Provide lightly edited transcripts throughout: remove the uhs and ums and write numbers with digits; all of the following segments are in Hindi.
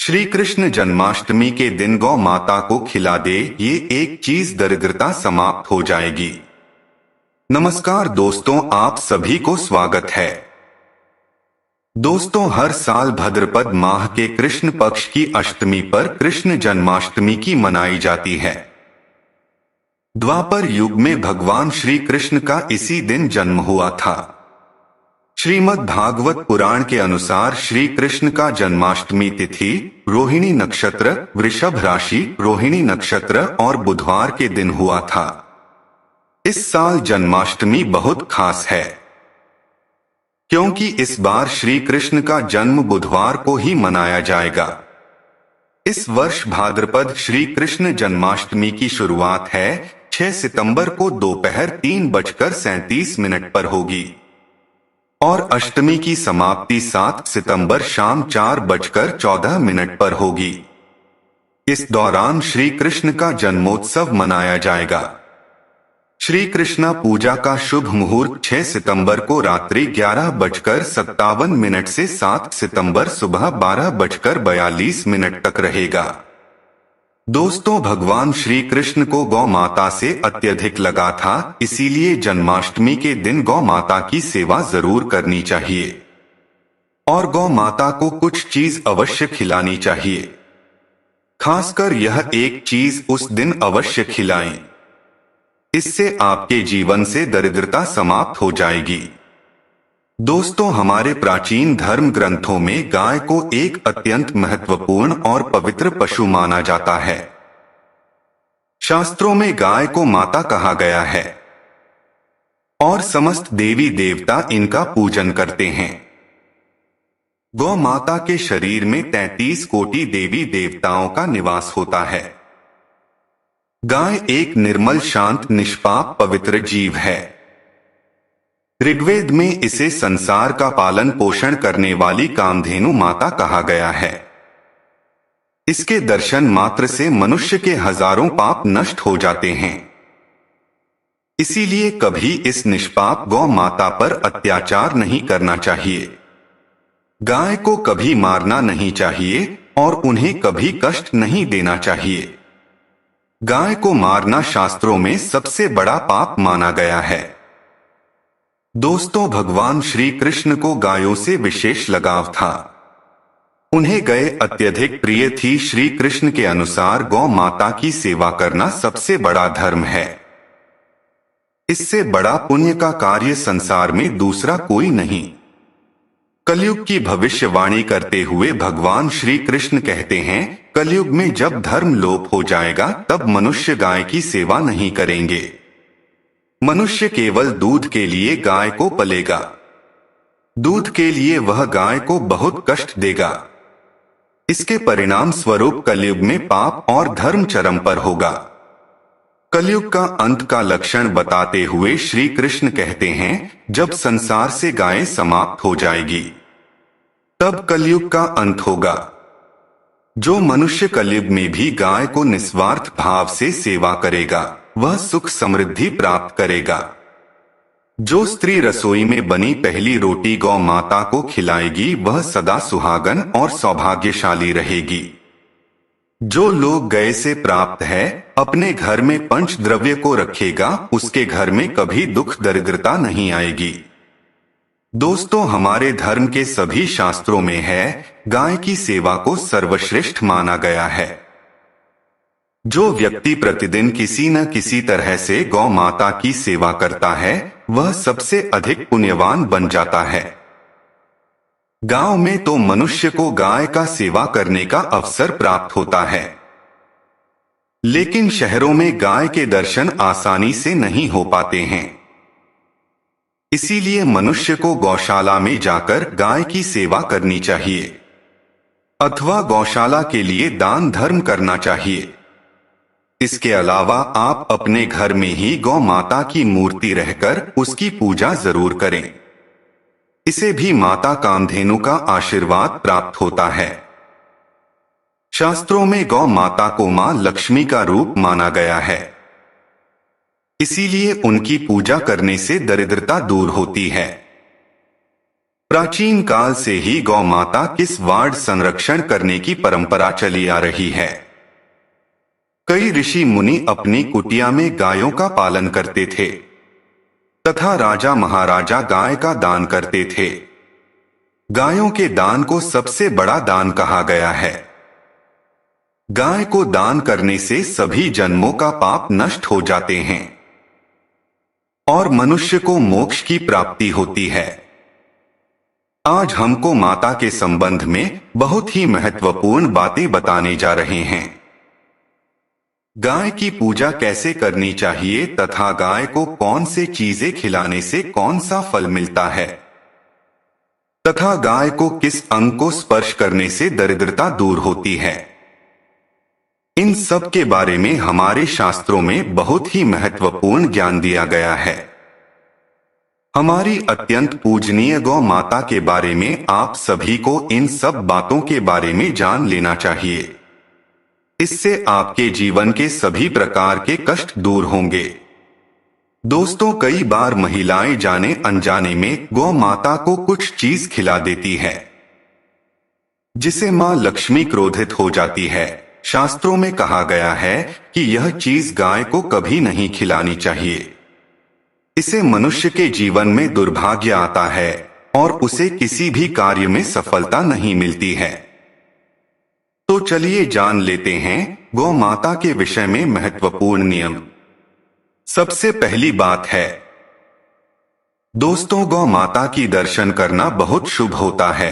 श्री कृष्ण जन्माष्टमी के दिन गौ माता को खिला दे, ये एक चीज दरिद्रता समाप्त हो जाएगी। नमस्कार दोस्तों, आप सभी को स्वागत है। दोस्तों, हर साल भाद्रपद माह के कृष्ण पक्ष की अष्टमी पर कृष्ण जन्माष्टमी की मनाई जाती है। द्वापर युग में भगवान श्री कृष्ण का इसी दिन जन्म हुआ था। श्रीमद् भागवत पुराण के अनुसार श्री कृष्ण का जन्माष्टमी तिथि रोहिणी नक्षत्र, वृषभ राशि, रोहिणी नक्षत्र और बुधवार के दिन हुआ था। इस साल जन्माष्टमी बहुत खास है क्योंकि इस बार श्री कृष्ण का जन्म बुधवार को ही मनाया जाएगा। इस वर्ष भाद्रपद श्री कृष्ण जन्माष्टमी की शुरुआत है 6 सितंबर को दोपहर 3:37 पर होगी और अष्टमी की समाप्ति 7 सितंबर शाम 4:14 पर होगी। इस दौरान श्री कृष्ण का जन्मोत्सव मनाया जाएगा। श्री कृष्णा पूजा का शुभ मुहूर्त 6 सितंबर को रात्रि 11:57 से 7 सितंबर सुबह 12:42 तक रहेगा। दोस्तों, भगवान श्री कृष्ण को गौ माता से अत्यधिक लगा था, इसीलिए जन्माष्टमी के दिन गौ माता की सेवा जरूर करनी चाहिए और गौ माता को कुछ चीज अवश्य खिलानी चाहिए। खासकर यह एक चीज उस दिन अवश्य खिलाएं। इससे आपके जीवन से दरिद्रता समाप्त हो जाएगी। दोस्तों, हमारे प्राचीन धर्म ग्रंथों में गाय को एक अत्यंत महत्वपूर्ण और पवित्र पशु माना जाता है। शास्त्रों में गाय को माता कहा गया है और समस्त देवी देवता इनका पूजन करते हैं। गौ माता के शरीर में 33 कोटि देवी देवताओं का निवास होता है। गाय एक निर्मल, शांत, निष्पाप, पवित्र जीव है। ऋग्वेद में इसे संसार का पालन पोषण करने वाली कामधेनु माता कहा गया है। इसके दर्शन मात्र से मनुष्य के हजारों पाप नष्ट हो जाते हैं। इसीलिए कभी इस निष्पाप गौ माता पर अत्याचार नहीं करना चाहिए। गाय को कभी मारना नहीं चाहिए और उन्हें कभी कष्ट नहीं देना चाहिए। गाय को मारना शास्त्रों में सबसे बड़ा पाप माना गया है। दोस्तों, भगवान श्री कृष्ण को गायों से विशेष लगाव था। उन्हें गाय अत्यधिक प्रिय थी। श्री कृष्ण के अनुसार गौ माता की सेवा करना सबसे बड़ा धर्म है। इससे बड़ा पुण्य का कार्य संसार में दूसरा कोई नहीं। कलयुग की भविष्यवाणी करते हुए भगवान श्री कृष्ण कहते हैं, कलयुग में जब धर्म लोप हो जाएगा तब मनुष्य गाय की सेवा नहीं करेंगे। मनुष्य केवल दूध के लिए गाय को पलेगा। दूध के लिए वह गाय को बहुत कष्ट देगा। इसके परिणाम स्वरूप कलयुग में पाप और धर्म चरम पर होगा। कलयुग का अंत का लक्षण बताते हुए श्री कृष्ण कहते हैं, जब संसार से गायें समाप्त हो जाएगी तब कलयुग का अंत होगा। जो मनुष्य कलयुग में भी गाय को निस्वार्थ भाव से सेवा करेगा वह सुख समृद्धि प्राप्त करेगा। जो स्त्री रसोई में बनी पहली रोटी गौ माता को खिलाएगी वह सदा सुहागन और सौभाग्यशाली रहेगी। जो लोग गाय से प्राप्त है अपने घर में पंच द्रव्य को रखेगा उसके घर में कभी दुख दरिद्रता नहीं आएगी। दोस्तों, हमारे धर्म के सभी शास्त्रों में है गाय की सेवा को सर्वश्रेष्ठ माना गया है। जो व्यक्ति प्रतिदिन किसी न किसी तरह से गौ माता की सेवा करता है वह सबसे अधिक पुण्यवान बन जाता है। गांव में तो मनुष्य को गाय का सेवा करने का अवसर प्राप्त होता है, लेकिन शहरों में गाय के दर्शन आसानी से नहीं हो पाते हैं। इसीलिए मनुष्य को गौशाला में जाकर गाय की सेवा करनी चाहिए अथवा गौशाला के लिए दान धर्म करना चाहिए। इसके अलावा आप अपने घर में ही गौ माता की मूर्ति रहकर उसकी पूजा जरूर करें। इसे भी माता कामधेनु का आशीर्वाद प्राप्त होता है। शास्त्रों में गौ माता को मां लक्ष्मी का रूप माना गया है। इसीलिए उनकी पूजा करने से दरिद्रता दूर होती है। प्राचीन काल से ही गौ माता किस वार्ड संरक्षण करने की परंपरा चली आ रही है। कई ऋषि मुनि अपनी कुटिया में गायों का पालन करते थे तथा राजा महाराजा गाय का दान करते थे। गायों के दान को सबसे बड़ा दान कहा गया है। गाय को दान करने से सभी जन्मों का पाप नष्ट हो जाते हैं और मनुष्य को मोक्ष की प्राप्ति होती है। आज हमको माता के संबंध में बहुत ही महत्वपूर्ण बातें बताने जा रहे हैं। गाय की पूजा कैसे करनी चाहिए तथा गाय को कौन से चीजें खिलाने से कौन सा फल मिलता है तथा गाय को किस अंग को स्पर्श करने से दरिद्रता दूर होती है। इन सब के बारे में हमारे शास्त्रों में बहुत ही महत्वपूर्ण ज्ञान दिया गया है। हमारी अत्यंत पूजनीय गौ माता के बारे में आप सभी को इन सब बातों के बारे में जान लेना चाहिए। इससे आपके जीवन के सभी प्रकार के कष्ट दूर होंगे। दोस्तों, कई बार महिलाएं जाने अनजाने में गौ माता को कुछ चीज खिला देती है जिसे मां लक्ष्मी क्रोधित हो जाती है। शास्त्रों में कहा गया है कि यह चीज गाय को कभी नहीं खिलानी चाहिए। इससे मनुष्य के जीवन में दुर्भाग्य आता है और उसे किसी भी कार्य में सफलता नहीं मिलती है। तो चलिए जान लेते हैं गौ माता के विषय में महत्वपूर्ण नियम। सबसे पहली बात है, दोस्तों, गौ माता की दर्शन करना बहुत शुभ होता है।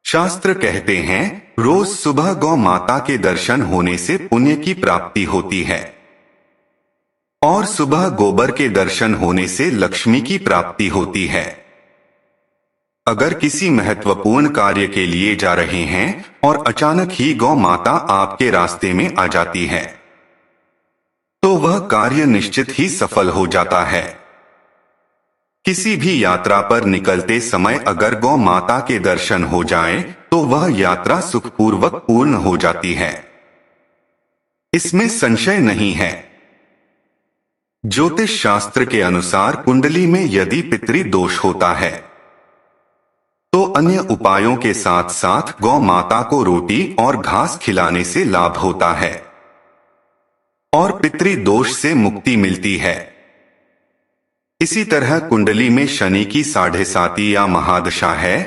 शास्त्र कहते हैं रोज सुबह गौ माता के दर्शन होने से पुण्य की प्राप्ति होती है और सुबह गोबर के दर्शन होने से लक्ष्मी की प्राप्ति होती है। अगर किसी महत्वपूर्ण कार्य के लिए जा रहे हैं और अचानक ही गौ माता आपके रास्ते में आ जाती है तो वह कार्य निश्चित ही सफल हो जाता है। किसी भी यात्रा पर निकलते समय अगर गौ माता के दर्शन हो जाएं, तो वह यात्रा सुखपूर्वक पूर्ण हो जाती है, इसमें संशय नहीं है। ज्योतिष शास्त्र के अनुसार कुंडली में यदि पितृ दोष होता है तो अन्य उपायों के साथ साथ गौ माता को रोटी और घास खिलाने से लाभ होता है और पितृ दोष से मुक्ति मिलती है। इसी तरह कुंडली में शनि की 7.5 या महादशा है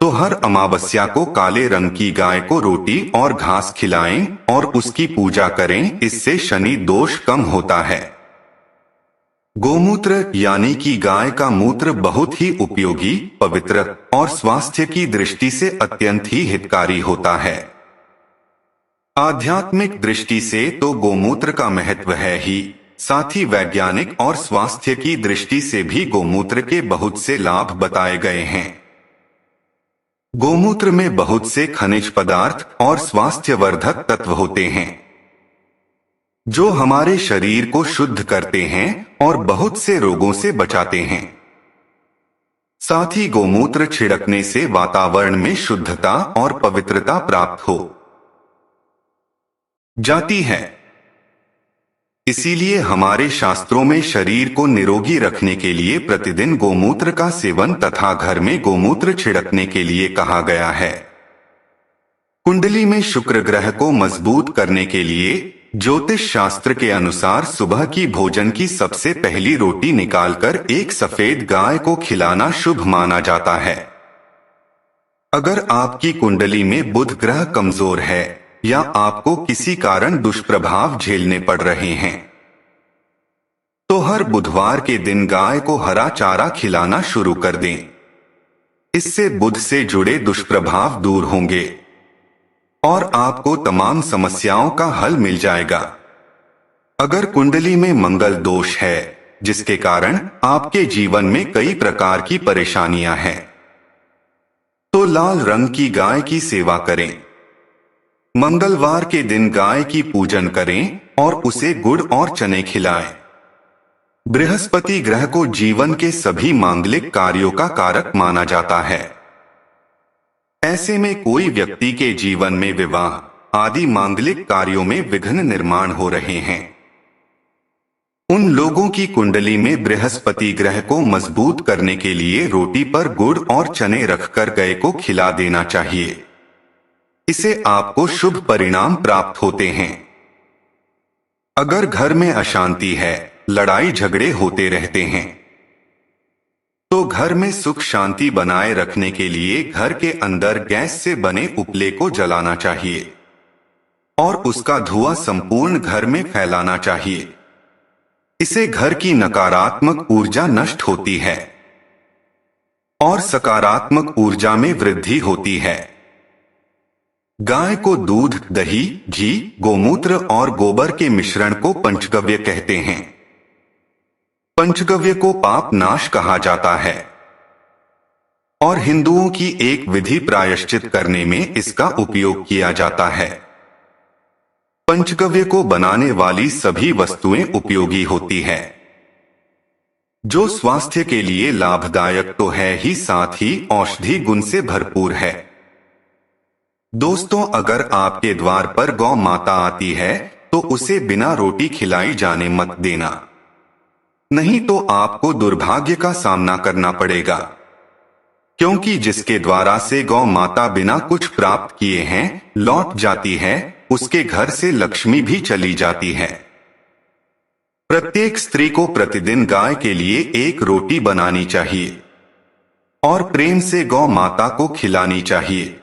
तो हर अमावस्या को काले रंग की गाय को रोटी और घास खिलाएं और उसकी पूजा करें, इससे शनि दोष कम होता है। गोमूत्र यानी कि गाय का मूत्र बहुत ही उपयोगी, पवित्र और स्वास्थ्य की दृष्टि से अत्यंत ही हितकारी होता है। आध्यात्मिक दृष्टि से तो गोमूत्र का महत्व है ही, साथ ही वैज्ञानिक और स्वास्थ्य की दृष्टि से भी गोमूत्र के बहुत से लाभ बताए गए हैं। गोमूत्र में बहुत से खनिज पदार्थ और स्वास्थ्यवर्धक तत्व होते हैं जो हमारे शरीर को शुद्ध करते हैं और बहुत से रोगों से बचाते हैं। साथ ही गोमूत्र छिड़कने से वातावरण में शुद्धता और पवित्रता प्राप्त हो जाती है। इसीलिए हमारे शास्त्रों में शरीर को निरोगी रखने के लिए प्रतिदिन गोमूत्र का सेवन तथा घर में गोमूत्र छिड़कने के लिए कहा गया है। कुंडली में शुक्र ग्रह को मजबूत करने के लिए ज्योतिष शास्त्र के अनुसार सुबह की भोजन की सबसे पहली रोटी निकालकर एक सफेद गाय को खिलाना शुभ माना जाता है। अगर आपकी कुंडली में बुध ग्रह कमजोर है या आपको किसी कारण दुष्प्रभाव झेलने पड़ रहे हैं तो हर बुधवार के दिन गाय को हरा चारा खिलाना शुरू कर दें। इससे बुध से जुड़े दुष्प्रभाव दूर होंगे और आपको तमाम समस्याओं का हल मिल जाएगा। अगर कुंडली में मंगल दोष है जिसके कारण आपके जीवन में कई प्रकार की परेशानियां हैं तो लाल रंग की गाय की सेवा करें। मंगलवार के दिन गाय की पूजन करें और उसे गुड़ और चने खिलाएं। बृहस्पति ग्रह को जीवन के सभी मांगलिक कार्यों का कारक माना जाता है। ऐसे में कोई व्यक्ति के जीवन में विवाह आदि मांगलिक कार्यों में विघ्न निर्माण हो रहे हैं उन लोगों की कुंडली में बृहस्पति ग्रह को मजबूत करने के लिए रोटी पर गुड़ और चने रखकर गाय को खिला देना चाहिए। इससे आपको शुभ परिणाम प्राप्त होते हैं। अगर घर में अशांति है, लड़ाई झगड़े होते रहते हैं, तो घर में सुख शांति बनाए रखने के लिए घर के अंदर गैस से बने उपले को जलाना चाहिए और उसका धुआं संपूर्ण घर में फैलाना चाहिए। इससे घर की नकारात्मक ऊर्जा नष्ट होती है और सकारात्मक ऊर्जा में वृद्धि होती है। गाय को दूध, दही, घी, गोमूत्र और गोबर के मिश्रण को पंचगव्य कहते हैं। पंचगव्य को पाप नाश कहा जाता है और हिंदुओं की एक विधि प्रायश्चित करने में इसका उपयोग किया जाता है। पंचगव्य को बनाने वाली सभी वस्तुएं उपयोगी होती है, जो स्वास्थ्य के लिए लाभदायक तो है ही, साथ ही औषधि गुण से भरपूर है। दोस्तों, अगर आपके द्वार पर गौ माता आती है तो उसे बिना रोटी खिलाई जाने मत देना, नहीं तो आपको दुर्भाग्य का सामना करना पड़ेगा। क्योंकि जिसके द्वारा से गौ माता बिना कुछ प्राप्त किए हैं लौट जाती है, उसके घर से लक्ष्मी भी चली जाती है। प्रत्येक स्त्री को प्रतिदिन गाय के लिए एक रोटी बनानी चाहिए और प्रेम से गौ माता को खिलानी चाहिए।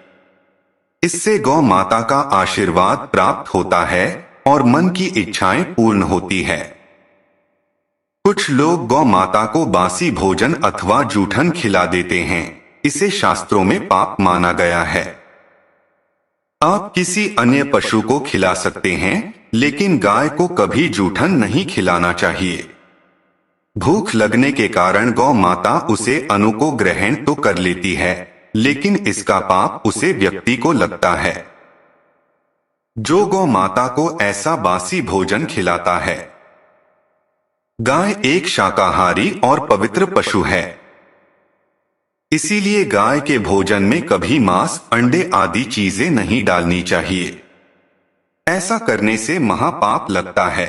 इससे गौ माता का आशीर्वाद प्राप्त होता है और मन की इच्छाएं पूर्ण होती है। कुछ लोग गौ माता को बासी भोजन अथवा जूठन खिला देते हैं। इसे शास्त्रों में पाप माना गया है। आप किसी अन्य पशु को खिला सकते हैं, लेकिन गाय को कभी जूठन नहीं खिलाना चाहिए। भूख लगने के कारण गौ माता उसे अनु को ग्रहण तो कर लेती है, लेकिन इसका पाप उसे व्यक्ति को लगता है जो गौ माता को ऐसा बासी भोजन खिलाता है। गाय एक शाकाहारी और पवित्र पशु है, इसीलिए गाय के भोजन में कभी मांस, अंडे आदि चीजें नहीं डालनी चाहिए। ऐसा करने से महापाप लगता है।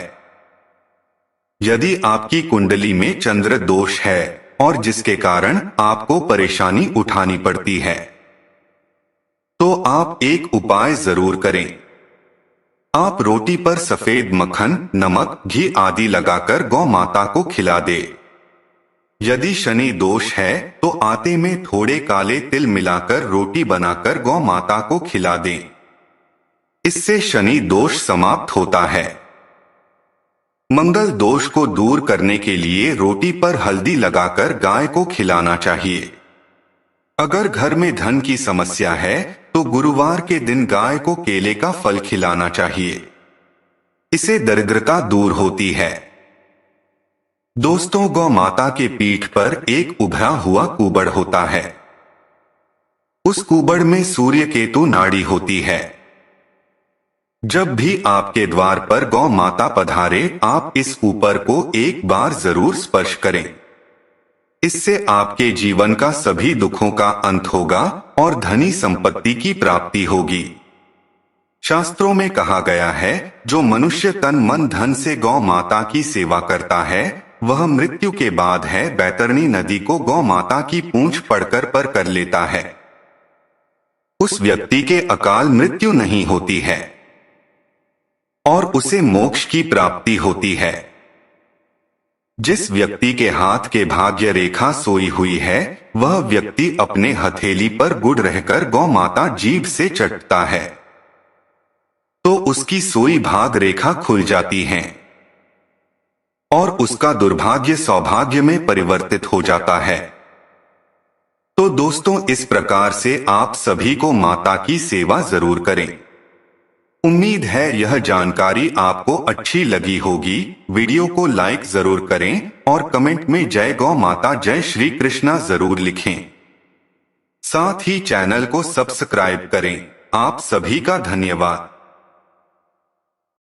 यदि आपकी कुंडली में चंद्र दोष है और जिसके कारण आपको परेशानी उठानी पड़ती है, तो आप एक उपाय जरूर करें। आप रोटी पर सफेद मक्खन, नमक, घी आदि लगाकर गौ माता को खिला दे। यदि शनि दोष है तो आटे में थोड़े काले तिल मिलाकर रोटी बनाकर गौ माता को खिला दें। इससे शनि दोष समाप्त होता है। मंगल दोष को दूर करने के लिए रोटी पर हल्दी लगाकर गाय को खिलाना चाहिए। अगर घर में धन की समस्या है तो गुरुवार के दिन गाय को केले का फल खिलाना चाहिए। इससे दरिद्रता दूर होती है। दोस्तों, गौ माता के पीठ पर एक उभरा हुआ कुबड़ होता है। उस कुबड़ में सूर्य केतु नाड़ी होती है। जब भी आपके द्वार पर गौ माता पधारे, आप इस ऊपर को एक बार जरूर स्पर्श करें। इससे आपके जीवन का सभी दुखों का अंत होगा और धनी संपत्ति की प्राप्ति होगी। शास्त्रों में कहा गया है, जो मनुष्य तन मन धन से गौ माता की सेवा करता है, वह मृत्यु के बाद है बैतरणी नदी को गौ माता की पूंछ पड़कर पर कर लेता है। उस व्यक्ति के अकाल मृत्यु नहीं होती है और उसे मोक्ष की प्राप्ति होती है। जिस व्यक्ति के हाथ के भाग्य रेखा सोई हुई है, वह व्यक्ति अपने हथेली पर गुड़ रहकर गौ माता जीभ से चटता है तो उसकी सोई भाग रेखा खुल जाती है और उसका दुर्भाग्य सौभाग्य में परिवर्तित हो जाता है। तो दोस्तों, इस प्रकार से आप सभी को माता की सेवा जरूर करें। उम्मीद है यह जानकारी आपको अच्छी लगी होगी। वीडियो को लाइक जरूर करें और कमेंट में जय गौ माता, जय श्री कृष्णा जरूर लिखें। साथ ही चैनल को सब्सक्राइब करें। आप सभी का धन्यवाद।